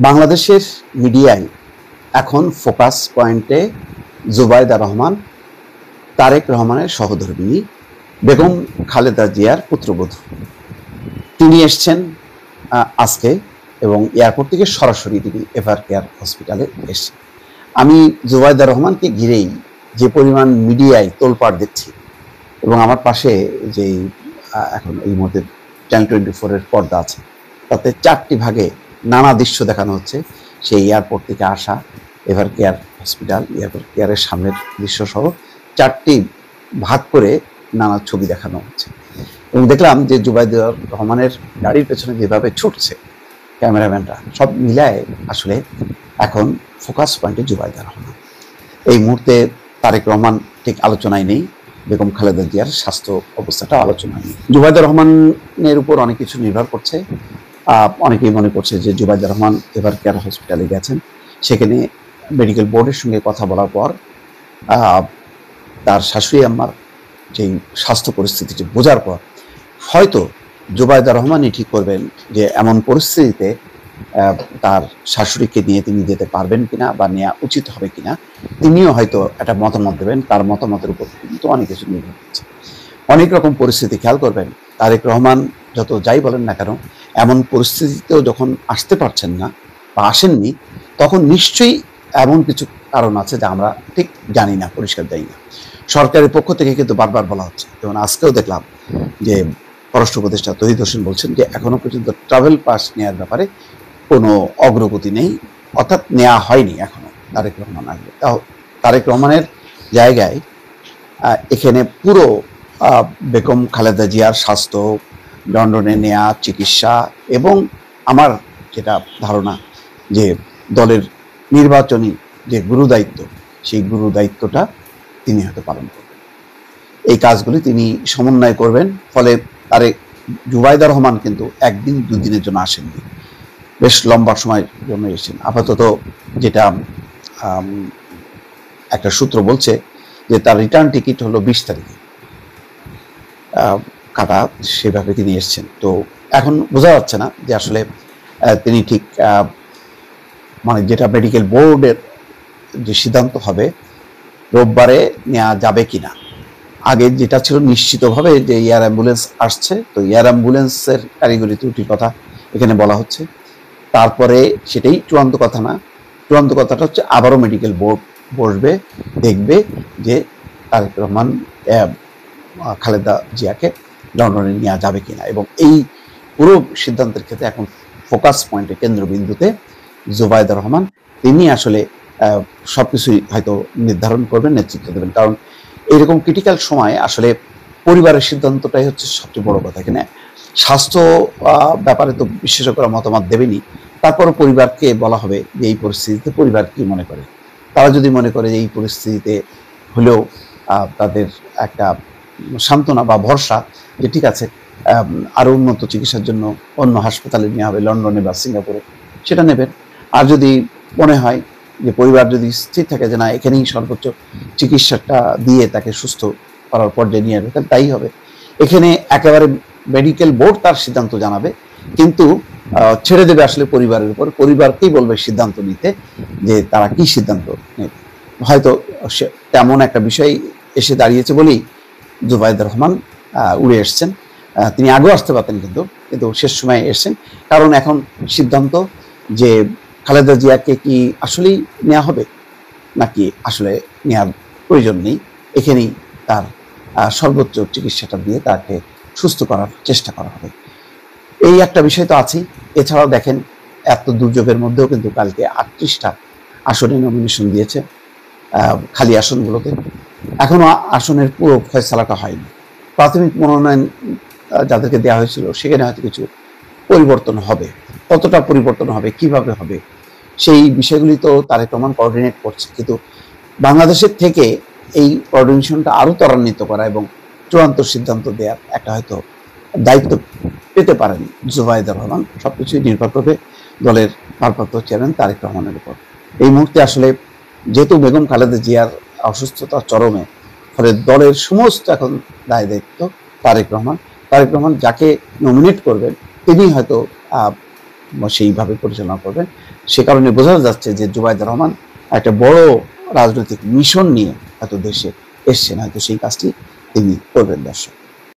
বাংলাদেশের মিডিয়ায় এখন ফোকাস পয়েন্টে জুবাইদা রহমান, তারেক রহমানের সহধর্মিণী বেগম খালেদা জিয়ার পুত্রবধূ। তিনি এসছেন আজকে এবং এয়ারপোর্ট থেকে সরাসরি তিনি এভার কেয়ার হসপিটালে এসছেন। আমি জুবাইদা রহমানকে ঘিরেই যে পরিমাণ মিডিয়ায় তোলপাড় দেখছি এবং আমার পাশে যে এখন এই মুহূর্তে চ্যানেল 24-এর পর্দা আছে, তাতে 4টি ভাগে নানা দৃশ্য দেখানো হচ্ছে। সেই এয়ারপোর্ট থেকে আসা এভার কেয়ার হসপিটাল, এভার কেয়ারের সামনের দৃশ্য সহ 4টি ভাগ করে নানা ছবি দেখানো হচ্ছে। এবং দেখলাম যে জুবাইদা রহমানের গাড়ির পেছনে যেভাবে ছুটছে ক্যামেরাম্যানরা, সব মিলায় আসলে এখন ফোকাস পয়েন্টে জুবাইদা রহমান। এই মুহূর্তে তারেক রহমান ঠিক আলোচনায় নেই, বেগম খালেদা জিয়ার স্বাস্থ্য অবস্থাটা আলোচনায় নেই। জুবাইদা রহমানের উপর অনেক কিছু নির্ভর করছে। অনেকেই মনে করছে যে জুবাইদা রহমান এভার কেয়ার হসপিটালে গেছেন, সেখানে মেডিকেল বোর্ডের সঙ্গে কথা বলার পর তার শাশুড়ি আম্মার যেই স্বাস্থ্য পরিস্থিতিটি বোঝার পর হয়তো জুবাইদা রহমানই ঠিক করবেন যে এমন পরিস্থিতিতে তার শাশুড়িকে নিয়ে তিনি যেতে পারবেন কিনা বা নেওয়া উচিত হবে কিনা, তিনিও হয়তো একটা মতামত দেবেন। তার মতামতের উপর কিন্তু অনেক কিছু নির্ভর করছে। অনেক রকম পরিস্থিতি খেয়াল করবেন, তারেক রহমান যত যাই বলেন না কেন, এমন পরিস্থিতিতেও যখন আসতে পারছেন না বা আসেননি, তখন নিশ্চয়ই এমন কিছু কারণ আছে যা আমরা ঠিক জানি না, পরিষ্কার জানি না। সরকারের পক্ষ থেকে কিন্তু বারবার বলা হচ্ছে, যেমন আজকেও দেখলাম যে পররাষ্ট্র উপদেষ্টা তৌহিদ হোসেন বলছেন যে এখনো পর্যন্ত ট্রাভেল পাস নেওয়ার ব্যাপারে কোনো অগ্রগতি নেই, অর্থাৎ নেওয়া হয়নি এখনো। তারেক রহমান আসবে, তাও তারেক রহমানের জায়গায় এখানে পুরো বেগম খালেদা জিয়ার স্বাস্থ্য, লন্ডনে নেওয়া চিকিৎসা এবং আমার যেটা ধারণা যে দলের নির্বাচনী যে গুরুদায়িত্ব, সেই গুরুদায়িত্বটা তিনি হয়তো পালন করবেন। এই কাজগুলি তিনি সমন্বয় করবেন। ফলে তারে জুবাইদা রহমান কিন্তু একদিন দুদিনের জন্য আসেননি, বেশ লম্বা সময়ের জন্য এসেছেন। আপাতত যেটা একটা সূত্র বলছে যে তার রিটার্ন টিকিট হলো 20 তারিখে কাটা, সেভাবে তিনি এসছেন। তো এখন বোঝা যাচ্ছে না যে আসলে তিনি ঠিক মানে যেটা মেডিকেল বোর্ডের যে সিদ্ধান্ত হবে রোববারে নেওয়া যাবে কিনা। আগে যেটা ছিল নিশ্চিতভাবে যে এয়ার অ্যাম্বুলেন্স আসছে, তো এয়ার অ্যাম্বুলেন্সের কারিগরি ত্রুটির কথা এখানে বলা হচ্ছে। তারপরে সেটাই চূড়ান্ত কথা না, চূড়ান্ত কথাটা হচ্ছে আবারও মেডিকেল বোর্ড বসবে, দেখবে যে তারেক রহমান খালেদা জিয়াকে লন্ডনে নেওয়া যাবে কিনা। এবং এই পুরো সিদ্ধান্তের ক্ষেত্রে এখন ফোকাস পয়েন্টে, কেন্দ্রবিন্দুতে জুবাইদা রহমান, তিনি আসলে সবকিছুই হয়তো নির্ধারণ করবেন, নেতৃত্ব দেবেন। কারণ এইরকম ক্রিটিক্যাল সময়ে আসলে পরিবারের সিদ্ধান্তটাই হচ্ছে সবচেয়ে বড় কথা। এখানে স্বাস্থ্য ব্যাপারে তো বিশেষজ্ঞরা মতামত দেবেনি, তারপরও পরিবারকে বলা হবে যে এই পরিস্থিতিতে পরিবার কি মনে করে। তারা যদি মনে করে যে এই পরিস্থিতিতে হলেও তাদের একটা সান্ত্বনা বা ভরসা যে ঠিক আছে আরও উন্নত চিকিৎসার জন্য অন্য হাসপাতালে নেওয়া হবে, লন্ডনে বা সিঙ্গাপুরে, সেটা নেবেন। আর যদি মনে হয় যে পরিবার যদি স্থির থাকে যে না এখানেই সর্বোচ্চ চিকিৎসাটা দিয়ে তাকে সুস্থ করার পর্যায়ে নিয়ে আসবে, তাহলে তাই হবে। এখানে একেবারে মেডিকেল বোর্ড তার সিদ্ধান্ত জানাবে, কিন্তু ছেড়ে দেবে আসলে পরিবারের উপর। পরিবারকেই বলবে সিদ্ধান্ত নিতে যে তারা কি সিদ্ধান্ত নেবে। হয়তো তেমন একটা বিষয় এসে দাঁড়িয়েছে বলেই জুবাইদা রহমান উড়ে এসছেন। তিনি আগেও আসতে পারতেন, কিন্তু শেষ সময়ে এসছেন। কারণ এখন সিদ্ধান্ত যে খালেদা জিয়াকে কি আসলেই নেওয়া হবে নাকি আসলে নেওয়ার প্রয়োজন নেই, এখানেই তার সর্বোচ্চ চিকিৎসাটা দিয়ে তাকে সুস্থ করার চেষ্টা করা হবে। এই একটা বিষয় তো আছেই। এছাড়াও দেখেন এত দুর্যোগের মধ্যেও কিন্তু কালকে 38টা আসনে নমিনেশন দিয়েছে খালি আসনগুলোতে। এখনো আসনের পুরো ফয়সালাটা হয়নি। প্রাথমিক মনোনয়ন যাদেরকে দেওয়া হয়েছিল সেখানে হয়তো কিছু পরিবর্তন হবে। কতটা পরিবর্তন হবে, কিভাবে হবে, সেই বিষয়গুলি তো তারেক রহমান কোঅর্ডিনেট করছে। কিন্তু বাংলাদেশের থেকে এই কোঅর্ডিনেশনটা আরও ত্বরান্বিত করা এবং চূড়ান্ত সিদ্ধান্ত দেওয়ার একটা হয়তো দায়িত্ব পেতে পারেন জুবাইদা রহমান। সবকিছুই নির্ভর করবে দলের ভারপ্রাপ্ত চেয়ারম্যান তারেক রহমানের উপর। এই মুহূর্তে আসলে যেহেতু বেগম খালেদা জিয়ার অসুস্থতা চরমে, ফলে দলের সমস্ত এখন দায় দায়িত্ব তারেক রহমান। তারেক রহমান যাকে নমিনেট করবেন তিনি হয়তো সেইভাবে পরিচালনা করবেন। সে কারণে বোঝা যাচ্ছে যে জুবাইদুর রহমান একটা বড় রাজনৈতিক মিশন নিয়ে এত দেশে এসছেন, হয়তো সেই কাজটি তিনি করবেন। দর্শক।